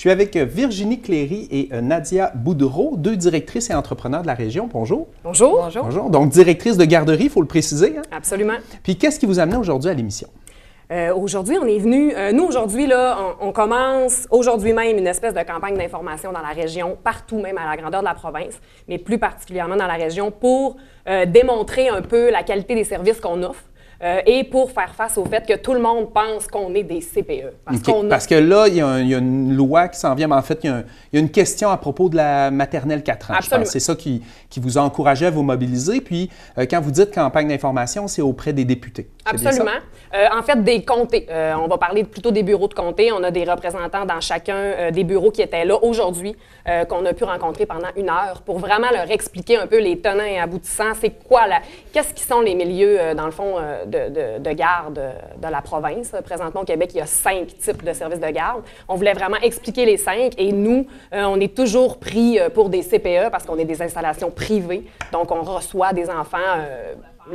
Je suis avec Virginie Cléry et Nadia Boudreau, deux directrices et entrepreneurs de la région. Bonjour. Bonjour. Bonjour. Bonjour. Donc, directrice de garderie, il faut le préciser. Hein? Absolument. Puis, qu'est-ce qui vous amène aujourd'hui à l'émission? Aujourd'hui, on est venu, nous aujourd'hui, là, on commence aujourd'hui même une espèce de campagne d'information dans la région, partout même à la grandeur de la province, mais plus particulièrement dans la région, pour démontrer un peu la qualité des services qu'on offre. Et pour faire face au fait que tout le monde pense qu'on est des CPE. Parce que là, il y a une loi qui s'en vient, mais en fait, il y a une question à propos de la maternelle 4 ans. Absolument. C'est ça qui vous a encouragé à vous mobiliser. Puis, quand vous dites campagne d'information, c'est auprès des députés. Absolument. En fait, des comtés. On va parler plutôt des bureaux de comté. On a des représentants dans chacun des bureaux qui étaient là aujourd'hui, qu'on a pu rencontrer pendant 1 heure pour vraiment leur expliquer un peu les tenants et aboutissants. C'est quoi qu'est-ce qui sont les milieux, dans le fond, de garde de la province. Présentement, au Québec, il y a 5 types de services de garde. On voulait vraiment expliquer les 5 et nous, on est toujours pris pour des CPE parce qu'on est des installations privées. Donc, on reçoit des enfants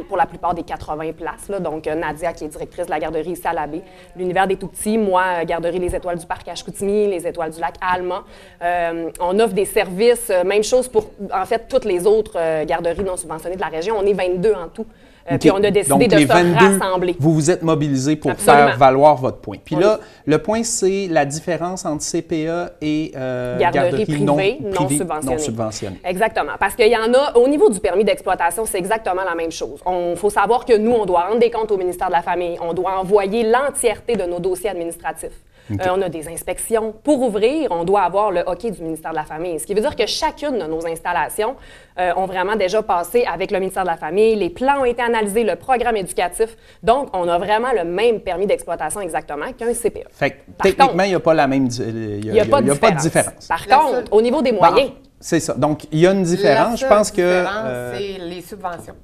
pour la plupart des 80 places. Là. Donc, Nadia, qui est directrice de la garderie ici à l'Abbé, l'univers des tout-petits, moi, garderie Les Étoiles du Parc à Chicoutimi, Les Étoiles du Lac à Alma. On offre des services, même chose pour, en fait, toutes les autres garderies non subventionnées de la région. On est 22 en tout. Puis on a décidé de se rassembler. Vous vous êtes mobilisés pour Absolument. faire valoir votre point. Puis là, le point, c'est la différence entre CPE et garderie privée non subventionnée. Exactement. Parce qu'il y en a, au niveau du permis d'exploitation, c'est exactement la même chose. Il faut savoir que nous, on doit rendre des comptes au ministère de la Famille. On doit envoyer l'entièreté de nos dossiers administratifs. Okay. On a des inspections. Pour ouvrir, on doit avoir le OK du ministère de la Famille. Ce qui veut dire que chacune de nos installations ont vraiment déjà passé avec le ministère de la Famille. Les plans ont été analysés, le programme éducatif. Donc, on a vraiment le même permis d'exploitation exactement qu'un CPE. Fait que, techniquement, il n'y a pas la même... Il n'y a pas de différence. Par contre, au niveau des moyens... C'est ça. Donc, il y a une différence. Je pense que... La différence, c'est les subventions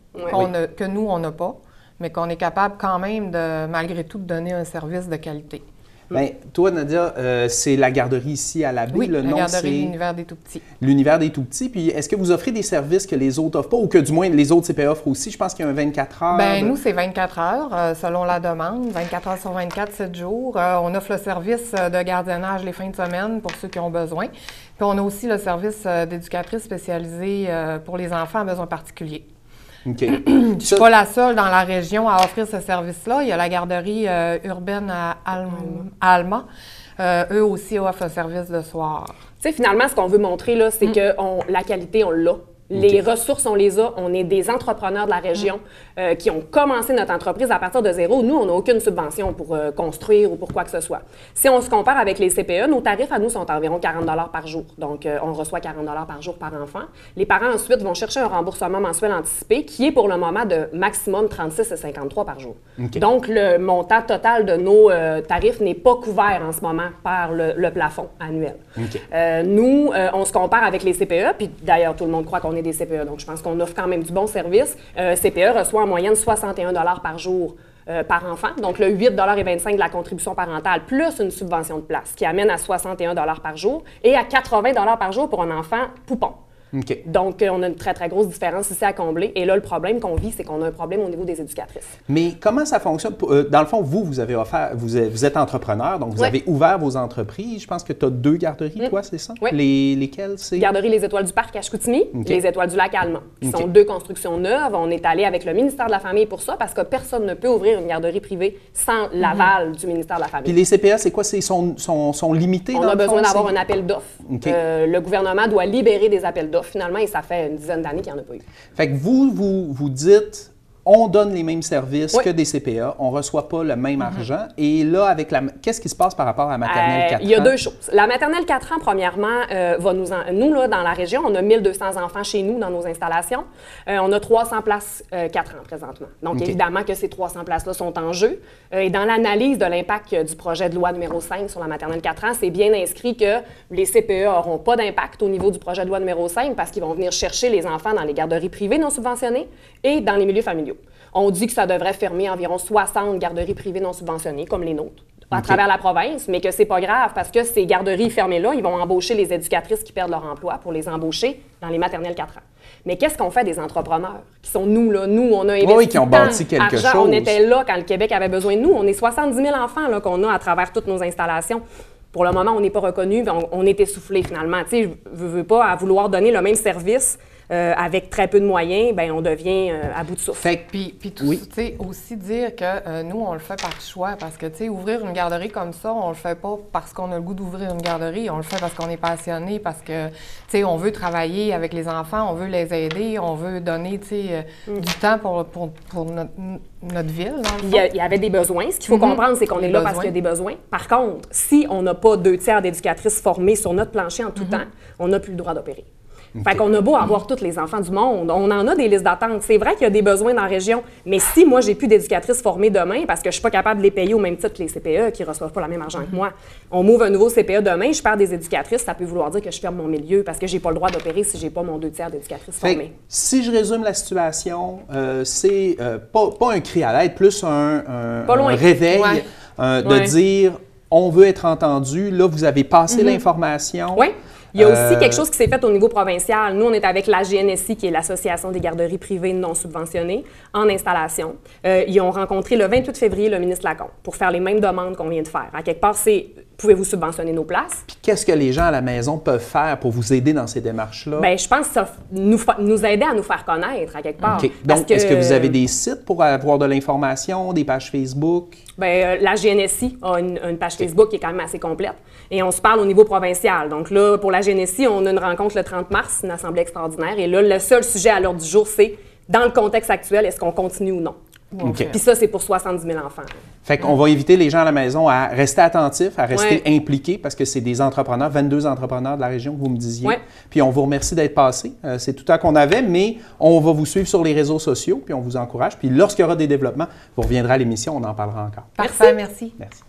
que nous, on n'a pas, mais qu'on est capable quand même, malgré tout, de donner un service de qualité. Bien, toi, Nadia, c'est la garderie ici à l'Abbé. Oui, le nom, garderie c'est l'univers des tout-petits. L'univers des tout-petits. Puis, est-ce que vous offrez des services que les autres offrent pas ou que, du moins, les autres CPE offrent aussi? Je pense qu'il y a un 24 heures. Bien, nous, c'est 24 heures, selon la demande. 24 heures sur 24, 7 jours. On offre le service de gardiennage les fins de semaine pour ceux qui ont besoin. Puis, on a aussi le service d'éducatrice spécialisée pour les enfants à besoins particuliers. Okay. Je ne suis pas la seule dans la région à offrir ce service-là. Il y a la garderie urbaine à Alma. Eux aussi offrent un service de soir. Tu sais, finalement, ce qu'on veut montrer, là, c'est que la qualité, on l'a. Les ressources, on les a. On est des entrepreneurs de la région qui ont commencé notre entreprise à partir de zéro. Nous, on n'a aucune subvention pour construire ou pour quoi que ce soit. Si on se compare avec les CPE, nos tarifs à nous sont environ 40 $ par jour. Donc, on reçoit 40 $ par jour par enfant. Les parents, ensuite, vont chercher un remboursement mensuel anticipé qui est pour le moment de maximum 36,53 par jour. Okay. Donc, le montant total de nos tarifs n'est pas couvert en ce moment par le plafond annuel. Okay. Nous, on se compare avec les CPE, puis d'ailleurs, tout le monde croit qu'on est des CPE, donc je pense qu'on offre quand même du bon service. CPE reçoit en moyenne 61 $ par jour par enfant, donc le 8,25 $ de la contribution parentale, plus une subvention de place, qui amène à 61 $ par jour et à 80 $ par jour pour un enfant poupon. Okay. Donc, on a une très, très grosse différence ici à combler. Et là, le problème qu'on vit, c'est qu'on a un problème au niveau des éducatrices. Mais comment ça fonctionne? Dans le fond, vous avez offert, vous êtes entrepreneur, donc vous avez ouvert vos entreprises. Je pense que tu as 2 garderies, toi, c'est ça? Oui. Lesquelles, c'est? Garderie Les Étoiles du Parc à Chicoutimi, Les Étoiles du Lac à Alma, qui sont 2 constructions neuves. On est allé avec le ministère de la Famille pour ça, parce que personne ne peut ouvrir une garderie privée sans l'aval du ministère de la Famille. Puis les CPE, c'est quoi? Ils sont limités? On a besoin d'avoir un appel d'offres. Le gouvernement doit libérer des appels d'offres, finalement, et ça fait une dizaine d'années qu'il n'y en a pas eu. Fait que vous dites, on donne les mêmes services que des CPE, on ne reçoit pas le même argent. Et là, qu'est-ce qui se passe par rapport à la maternelle 4 ans? Il y a 2 choses. La maternelle 4 ans, premièrement, nous, là, dans la région, on a 1200 enfants chez nous dans nos installations. On a 300 places 4 ans présentement. Donc, évidemment que ces 300 places-là sont en jeu. Et dans l'analyse de l'impact du projet de loi numéro 5 sur la maternelle 4 ans, c'est bien inscrit que les CPE n'auront pas d'impact au niveau du projet de loi numéro 5 parce qu'ils vont venir chercher les enfants dans les garderies privées non subventionnées et dans les milieux familiaux. On dit que ça devrait fermer environ 60 garderies privées non subventionnées, comme les nôtres, à travers la province, mais que c'est pas grave parce que ces garderies fermées-là, ils vont embaucher les éducatrices qui perdent leur emploi pour les embaucher dans les maternelles 4 ans. Mais qu'est-ce qu'on fait des entrepreneurs qui sont nous, là? Nous, on a investi qui ont bâti quelque chose. On était là quand le Québec avait besoin de nous. On est 70 000 enfants là, qu'on a à travers toutes nos installations. Pour le moment, on n'est pas reconnu, on est essoufflé finalement. Tu sais, je veux pas, à vouloir donner le même service avec très peu de moyens, bien, on devient à bout de souffle. Fait que, puis tout ça, tu sais, aussi dire que nous, on le fait par choix, parce que, tu sais, ouvrir une garderie comme ça, on le fait pas parce qu'on a le goût d'ouvrir une garderie, on le fait parce qu'on est passionné, parce que, tu sais, on veut travailler avec les enfants, on veut les aider, on veut donner, tu sais, du temps pour notre ville, dans le fond. Il y avait des besoins. Ce qu'il faut comprendre, c'est qu'on est là parce qu'il y a des besoins. Par contre, si on n'a pas 2/3 d'éducatrices formées sur notre plancher en tout temps, on n'a plus le droit d'opérer. Fait qu'on a beau avoir tous les enfants du monde, on en a des listes d'attente. C'est vrai qu'il y a des besoins dans la région, mais si moi, j'ai plus d'éducatrices formées demain parce que je suis pas capable de les payer au même titre que les CPE qui reçoivent pas le même argent que moi, on m'ouvre un nouveau CPE demain, je perds des éducatrices, ça peut vouloir dire que je ferme mon milieu parce que j'ai pas le droit d'opérer si j'ai pas mon 2/3 d'éducatrices formées. Si je résume la situation, c'est pas un cri à l'aide, plus un réveil de dire on veut être entendu. Là, vous avez passé l'information. Oui. Il y a aussi quelque chose qui s'est fait au niveau provincial. Nous, on est avec la GNSI, qui est l'Association des garderies privées non subventionnées, en installation. Ils ont rencontré le 28 février le ministre Lacombe pour faire les mêmes demandes qu'on vient de faire. À quelque part, c'est pouvez-vous subventionner nos places? Puis qu'est-ce que les gens à la maison peuvent faire pour vous aider dans ces démarches-là? Bien, je pense que ça nous aider à nous faire connaître, à quelque part. Okay. Donc, est-ce que vous avez des sites pour avoir de l'information, des pages Facebook? Bien, la GNSI a une page Facebook qui est quand même assez complète. Et on se parle au niveau provincial. Donc là, pour la GNSI, on a une rencontre le 30 mars, une assemblée extraordinaire. Et là, le seul sujet à l'ordre du jour, c'est, dans le contexte actuel, est-ce qu'on continue ou non? Okay. Puis ça, c'est pour 70 000 enfants. Fait qu'on va inviter les gens à la maison à rester attentifs, à rester impliqués, parce que c'est des entrepreneurs, 22 entrepreneurs de la région que vous me disiez. Puis on vous remercie d'être passés. C'est tout le temps qu'on avait, mais on va vous suivre sur les réseaux sociaux, puis on vous encourage. Puis lorsqu'il y aura des développements, vous reviendrez à l'émission, on en parlera encore. Parfait, merci. Merci.